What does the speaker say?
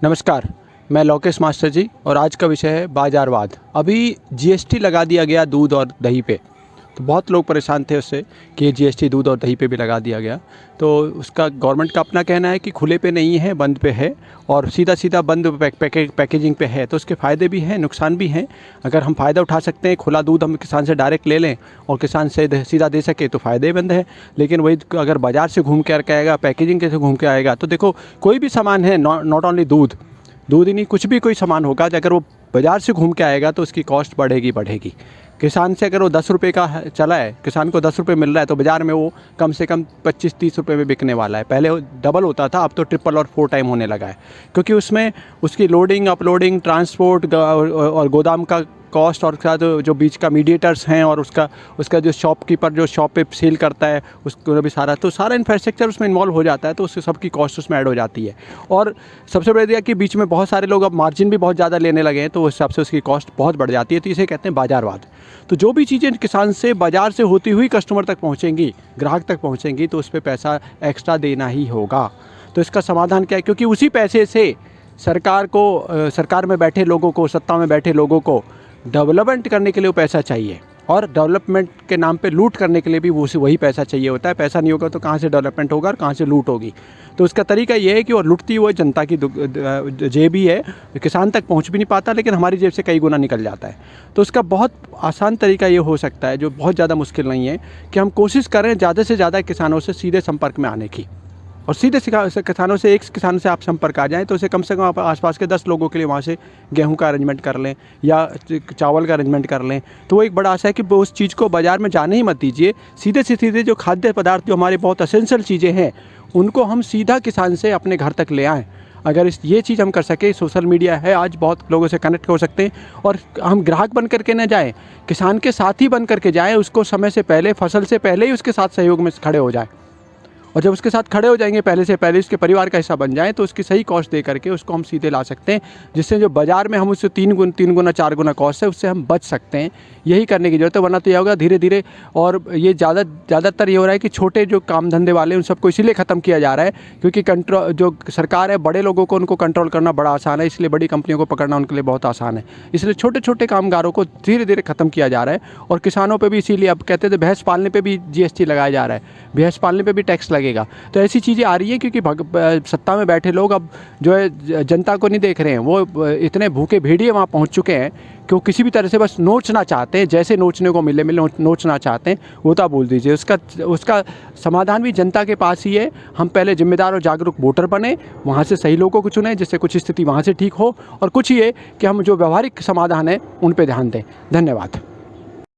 नमस्कार, मैं लोकेश मास्टर जी और आज का विषय है बाज़ारवाद। अभी जीएसटी लगा दिया गया दूध और दही पे, तो बहुत लोग परेशान थे उससे कि ये जीएसटी दूध और दही पे भी लगा दिया गया। तो उसका गवर्नमेंट का अपना कहना है कि खुले पे नहीं है, बंद पे है और सीधा बंद पैकेजिंग पे है। तो उसके फ़ायदे भी हैं, नुकसान भी हैं। अगर हम फ़ायदा उठा सकते हैं, खुला दूध हम किसान से डायरेक्ट ले लें और किसान से सीधा दे सके तो फ़ायदेमंद है। लेकिन वही अगर बाज़ार से घूम के आएगा, पैकेजिंग कैसे घूम के आएगा, तो देखो कोई भी सामान है, नॉट ओनली दूध ही नहीं, कुछ भी कोई सामान होगा, अगर वो बाज़ार से घूम के आएगा तो उसकी कॉस्ट बढ़ेगी। किसान से अगर वो 10 रुपये का चला है, किसान को 10 रुपये मिल रहा है, तो बाज़ार में वो कम से कम 25-30 रुपये में बिकने वाला है। पहले वो डबल होता था, अब तो ट्रिपल और 4 टाइम होने लगा है, क्योंकि उसमें उसकी लोडिंग, अपलोडिंग, ट्रांसपोर्ट और गोदाम का कॉस्ट और साथ जो बीच का मीडिएटर्स हैं और उसका जो शॉपकीपर जो शॉप पे सेल करता है उसको भी सारा इंफ्रास्ट्रक्चर उसमें इन्वॉल्व हो जाता है, तो उससे सबकी कॉस्ट उसमें ऐड हो जाती है। और सबसे बड़ी बात कि बीच में बहुत सारे लोग अब मार्जिन भी बहुत ज़्यादा लेने लगे हैं, तो उस हिसाब से उसकी कॉस्ट बहुत बढ़ जाती है। तो इसे कहते हैं बाज़ारवाद। तो जो भी चीज़ें किसान से बाज़ार से होती हुई कस्टमर तक पहुँचेंगी, ग्राहक तक पहुँचेंगी, तो उस पर पैसा एक्स्ट्रा देना ही होगा। तो इसका समाधान क्या है? क्योंकि उसी पैसे से सरकार में बैठे लोगों को, सत्ता में बैठे लोगों को डेवलपमेंट करने के लिए वो पैसा चाहिए, और डेवलपमेंट के नाम पे लूट करने के लिए भी वही पैसा चाहिए होता है। पैसा नहीं होगा तो कहाँ से डेवलपमेंट होगा और कहाँ से लूट होगी? तो उसका तरीका ये है कि वो लुटती हुई जनता की जेब ही है, किसान तक पहुँच भी नहीं पाता, लेकिन हमारी जेब से कई गुना निकल जाता है। तो उसका बहुत आसान तरीका ये हो सकता है, जो बहुत ज़्यादा मुश्किल नहीं है, कि हम कोशिश करें ज़्यादा से ज़्यादा किसानों से सीधे संपर्क में आने की। और सीधे किसानों से, एक किसान से आप संपर्क आ जाएँ तो उसे कम से कम आप आसपास के 10 लोगों के लिए वहाँ से गेहूं का अरेंजमेंट कर लें या चावल का अरेंजमेंट कर लें, तो वो एक बड़ा आशा है कि वो उस चीज़ को बाज़ार में जाने ही मत दीजिए। सीधे से सीधे जो खाद्य पदार्थ, जो हमारे बहुत असेंशियल चीज़ें हैं, उनको हम सीधा किसान से अपने घर तक ले आएँ। अगर ये चीज़ हम कर सके, सोशल मीडिया है आज, बहुत लोगों से कनेक्ट हो सकते हैं, और हम ग्राहक बन करके न जाएँ, किसान के साथ ही बन करके जाएँ, उसको समय से पहले, फसल से पहले ही उसके साथ सहयोग में खड़े हो जाएँ। और जब उसके साथ खड़े हो जाएंगे, पहले से पहले उसके परिवार का हिस्सा बन जाएं, तो उसकी सही कॉस्ट दे करके उसको हम सीधे ला सकते हैं, जिससे जो बाज़ार में हम उससे 3 गुना 4 गुना कॉस्ट है, उससे हम बच सकते हैं। यही करने की ज़रूरत है, वरना तो यह होगा धीरे धीरे। और ये ज़्यादातर ये हो रहा है कि छोटे जो काम धंधे वाले, उन सबको इसीलिए ख़त्म किया जा रहा है क्योंकि जो सरकार है, बड़े लोगों को उनको कंट्रोल करना बड़ा आसान है, इसलिए बड़ी कंपनियों को पकड़ना उनके लिए बहुत आसान है। इसलिए छोटे छोटे कामगारों को धीरे धीरे ख़त्म किया जा रहा है। और किसानों पर भी इसीलिए अब कहते थे भैंस पालने पर भी जीएसटी लगाया जा रहा है, भैंस पालने पर भी टैक्स लगेगा। तो ऐसी चीज़ें आ रही है क्योंकि सत्ता में बैठे लोग अब जो है जनता को नहीं देख रहे हैं। वो इतने भूखे भेड़िए वहाँ पहुँच चुके हैं कि वो किसी भी तरह से बस नोचना चाहते हैं, जैसे नोचने को मिले नोचना चाहते हैं, वो तो बोल दीजिए। उसका समाधान भी जनता के पास ही है। हम पहले जिम्मेदार और जागरूक वोटर बने, वहाँ से सही लोगों को चुने, जिससे कुछ स्थिति वहाँ से ठीक हो, और कुछ ये कि हम जो व्यवहारिक समाधान है उन पर ध्यान दें। धन्यवाद।